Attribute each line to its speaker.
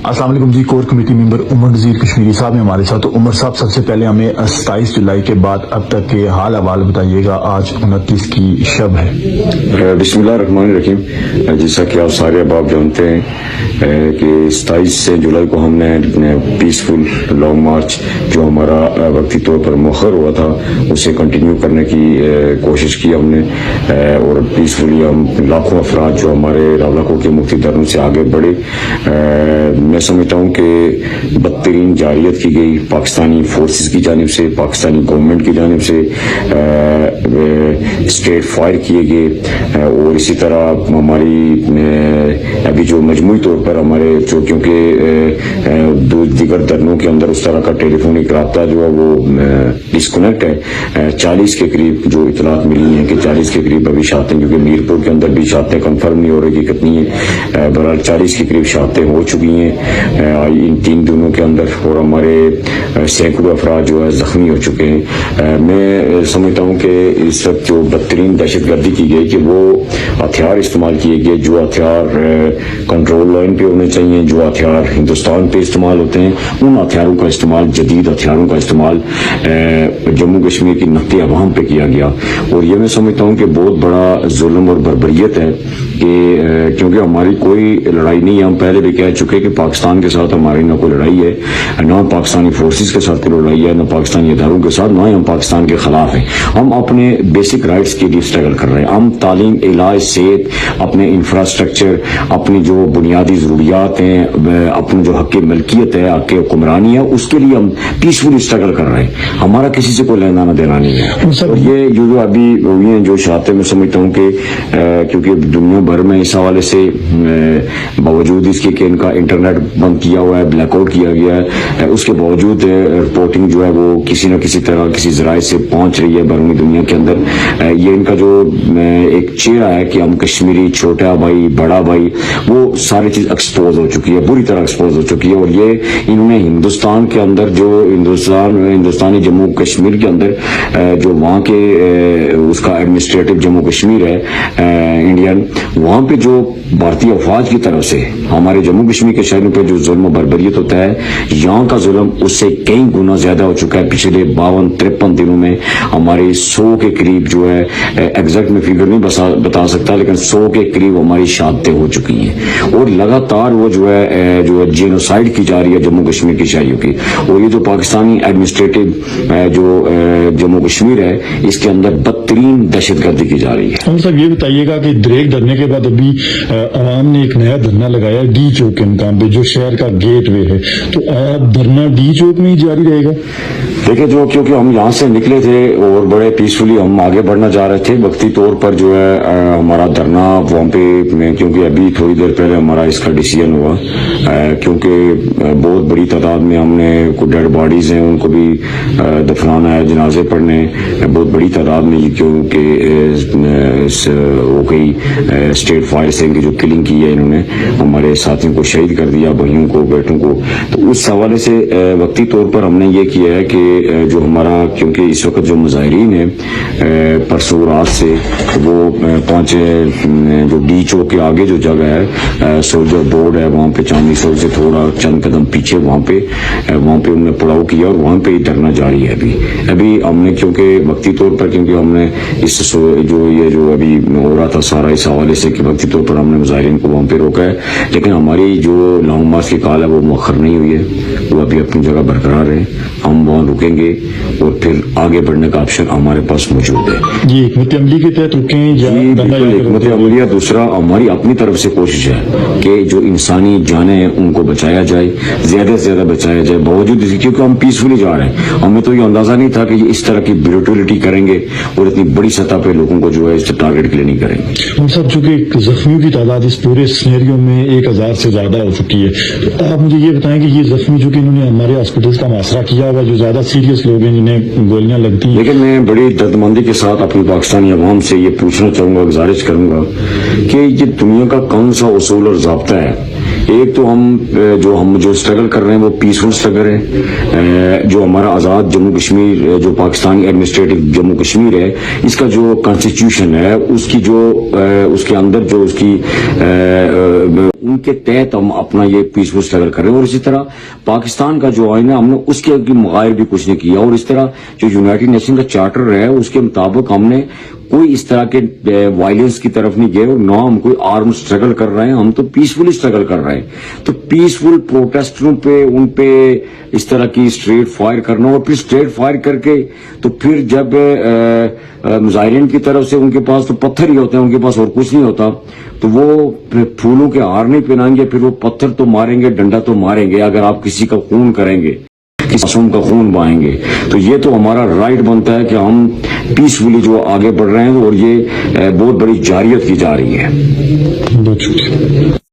Speaker 1: السلام علیکم جی. Core committee ممبر عمر نذیر کشمیری صاحب ہیں ہمارے ساتھ. تو عمر صاحب سب سے پہلے ہمیں 27 جولائی کے بعد اب تک کے حال احوال بتائیے گا. آج 29 کی شب ہے.
Speaker 2: بسم اللہ الرحمن الرحیم. جیسا کہ آپ سارے احباب جانتے ہیں کہ 27 جولائی کو ہم نے پیسفل لانگ مارچ جو ہمارا وقتی طور پر مؤخر ہوا تھا اسے کنٹینیو کرنے کی کوشش کی ہم نے, اور پیسفلی ہم لاکھوں افراد جو ہمارے راولاکو کے مختلف دھرنوں سے آگے بڑھے. میں سمجھتا ہوں کہ بدترین جارحیت کی گئی پاکستانی فورسز کی جانب سے, پاکستانی گورنمنٹ کی جانب سے اسٹریٹ فائر کیے گئے, اور اسی طرح ہماری ابھی جو مجموعی طور پر ہمارے جو کیونکہ دیگر دھرنوں کے اندر اس طرح کا ٹیلی فونک رابطہ جو ہے وہ ڈسکنیکٹ ہے. 40 کے قریب جو اطلاعات ملی ہیں کہ 40 کے قریب ابھی شہادتیں, کیونکہ میرپور کے اندر بھی شہادتیں کنفرم نہیں ہو رہی کہ کتنی ہیں, بہرحال 40 کے قریب شہادتیں ہو چکی ہیں ان 3 دنوں کے اندر, اور ہمارے سینکڑوں افراد جو ہے زخمی ہو چکے ہیں. میں سمجھتا ہوں کہ اس وقت جو بدترین دہشت گردی کی گئی کہ وہ ہتھیار استعمال کیے گئے جو ہتھیار کنٹرول لائن پہ ہونے چاہیے, جو ہتھیار ہندوستان پہ استعمال ہوتے ہیں, ان ہتھیاروں کا استعمال, جدید ہتھیاروں کا استعمال جموں کشمیر کی نقطۂ عوام پہ کیا گیا. اور یہ میں سمجھتا ہوں کہ بہت بڑا ظلم اور بربریت ہے کہ کیونکہ ہماری کوئی لڑائی نہیں ہے. ہم پہلے بھی کہہ چکے کہ پاکستان کے ساتھ ہماری نہ کوئی لڑائی ہے, نہ پاکستانی فورسز کے ساتھ کوئی لڑائی ہے, نہ پاکستانی اداروں کے ساتھ, نہ ہی ہم پاکستان کے خلاف ہیں. ہم اپنے بیسک رائٹس کے لیے اسٹرگل کر رہے ہیں. ہم تعلیم, علاج, صحت, اپنے انفراسٹرکچر, اپنی جو بنیادی ضروریات ہیں, اپنے جو حق ملکیت ہے, حق حکمرانی ہے, اس کے لیے ہم پیسفلی اسٹرگل کر رہے ہیں. ہمارا کسی سے کوئی لینا نہ دینا نہیں ہے. اور یہ جو ابھی ہوئی ہیں جو شہادتیں, میں سمجھتا ہوں کہ کیونکہ دنیا بھر میں اس حوالے سے باوجود اس کے کہ ان کا انٹرنیٹ بند کیا ہوا ہے, بلیک آؤٹ کیا گیا ہے, اس کے باوجود رپورٹنگ جو ہے وہ کسی نہ کسی طرح کسی ذرائع سے پہنچ رہی ہے بیرونی دنیا کے اندر. یہ ان کا جو ایک چہرہ ہے کہ ہم کشمیری, چھوٹا بھائی, بڑا بھائی, وہ ساری چیز ایکسپوز ہو چکی ہے, بری طرح ایکسپوز ہو چکی ہے. اور یہ انہوں نے ہندوستان کے اندر جو ہندوستانی جموں کشمیر کے اندر جو وہاں کے اس کا ایڈمنسٹریٹو جموں کشمیر ہے انڈین, وہاں پہ جو بھارتی افواج کی طرف سے ہمارے جموں کشمیر کے شہروں پہ جو ظلم و بربریت ہوتا ہے, یہاں کا ظلم اس سے کئی گنا زیادہ ہو چکا ہے. پچھلے 52-53 دنوں میں ہمارے 100 کے قریب جو ہے, ایگزیکٹ میں فگر نہیں بتا سکتا, لیکن 100 کے قریب ہماری شہادتیں ہو چکی ہیں. اور لگاتار وہ جو ہے جینوسائیڈ کی جا رہی ہے جموں کشمیر کی شہریوں کی. اور یہ جو پاکستانی ایڈمنسٹریٹو جو جموں کشمیر ہے, اس کے اندر بدترین دہشت گردی کی جا رہی ہے.
Speaker 1: ہم سب یہ بتائیے گا کہ دریک دھرنے کے بعد ابھی عوام نے ایک نیا دھرنا لگایا ڈی چوک کے مقام پہ جو شہر کا گیٹ وے ہے, تو اب دھرنا ڈی چوک میں ہی جاری رہے گا؟
Speaker 2: دیکھیں, جو کیونکہ ہم یہاں سے نکلے تھے اور بڑے پیسفلی ہم آگے بڑھنا چاہ رہے تھے, وقتی طور پر جو ہے ہمارا دھرنا وہاں پہ میں, کیونکہ ابھی تھوڑی دیر پہلے ہمارا اس کا ڈیسیژن ہوا, کیونکہ بہت بڑی تعداد میں ہم نے کچھ ڈیڈ باڈیز ہیں ان کو بھی دفنانا ہے, جنازے پڑھنے, بہت بڑی تعداد میں, کیونکہ ہو گئی اسٹیٹ فائر سے جو کلنگ کی ہے انہوں نے, ہمارے ساتھیوں کو شہید کر دیا, بھائیوں کو, بیٹوں کو. تو اس حوالے سے وقتی طور پر ہم نے یہ کیا ہے کہ جو ہمارا, کیونکہ اس وقت جو مظاہرین ہیں پرسوں رات سے وہ پہنچے جو ڈی چوک کے آگے جو جگہ ہے سولجر بورڈ ہے, وہاں پہ چاندنی چوک سے تھوڑا چند قدم پیچھے وہاں پہ انہوں نے پڑاؤ کیا, اور وہاں پہ ہی دھرنا جاری ہے. ابھی ہم نے کیونکہ وقتی طور پر کیونکہ ہم نے اس جو ابھی ہو رہا تھا سارا اس حوالے سے کہ وقتی طور پر ہم نے مظاہرین کو وہاں پہ روکا ہے, لیکن ہماری جو لانگ مارچ کی کال ہے وہ مؤخر نہیں ہوئی ہے, وہ ابھی اپنی جگہ برقرار ہے. ہم وہاں رکیں گے اور پھر آگے بڑھنے کا آپشن ہمارے پاس موجود ہے.
Speaker 1: جی, حکمت عملی کے تحت رکیں یا
Speaker 2: حکمت عملیہ. دوسرا ہماری اپنی طرف سے کوشش ہے کہ جو انسانی جانیں ہیں ان کو بچایا جائے, زیادہ سے زیادہ بچایا جائے, باوجود اس کیونکہ ہم پیسفلی جا رہے ہیں. ہمیں تو یہ اندازہ نہیں تھا کہ یہ اس طرح کی بروٹیلٹی کریں گے اور اتنی بڑی سطح پہ لوگوں کو جو ہے اس ٹارگیٹ کے لیے نہیں کریں گے.
Speaker 1: ہم سب چونکہ زخمیوں کی تعداد اس پورے سینیریو میں 1000 سے زیادہ ہو چکی ہے, تو آپ مجھے یہ بتائیں کہ یہ زخمی جو کہ انہوں نے ہمارے ہاسپٹل کا محاصرہ کیا ہوا, جو زیادہ سیریس لوگ ہیں جنہیں گولیاں لگتی ہیں.
Speaker 2: لیکن میں بڑی دردمندی کے ساتھ اپنی پاکستانی عوام سے یہ پوچھنا چاہوں گا, گزارش کروں گا کہ یہ دنیا کا کون سا اصول اور ضابطہ ہے. ایک تو ہم جو اسٹرگل کر رہے ہیں وہ پیسفل اسٹرگل ہے. جو ہمارا آزاد جموں کشمیر, جو پاکستانی ایڈمنسٹریٹو جموں کشمیر ہے, اس کا جو کانسٹیٹیوشن ہے اس کے اندر جو اس کی ان کے تحت ہم اپنا یہ پیسفل اسٹرگل کر رہے ہیں. اور اسی طرح پاکستان کا جو آئین ہے ہم نے اس کے مغائر بھی کچھ نہیں کیا, اور اس طرح جو یونائٹڈ نیشن کا چارٹر ہے اس کے مطابق ہم نے کوئی اس طرح کے وائلنس کی طرف نہیں گئے, اور نہ ہم کوئی آرم اسٹرگل کر رہے ہیں, ہم تو پیسفلی اسٹرگل کر رہے ہیں. تو پیسفل پروٹیسٹروں پہ ان پہ اس طرح کی اسٹریٹ فائر کرنا, اور پھر اسٹریٹ فائر کر کے تو پھر جب مظاہرین کی طرف سے ان کے پاس تو پتھر ہی ہوتے ہیں, ان کے پاس اور کچھ نہیں ہوتا, تو وہ پھولوں کے ہار نہیں پہنائیں گے, پھر وہ پتھر تو ماریں گے, ڈنڈا تو ماریں گے اگر آپ کسی کا خون کریں گے, کسی معصوم کا خون بہائیں گے. تو یہ تو ہمارا رائٹ بنتا ہے کہ ہم پیسفلی جو آگے بڑھ رہے ہیں, اور یہ بہت بڑی جارحیت کی جا رہی ہے.
Speaker 1: بہت شکریہ.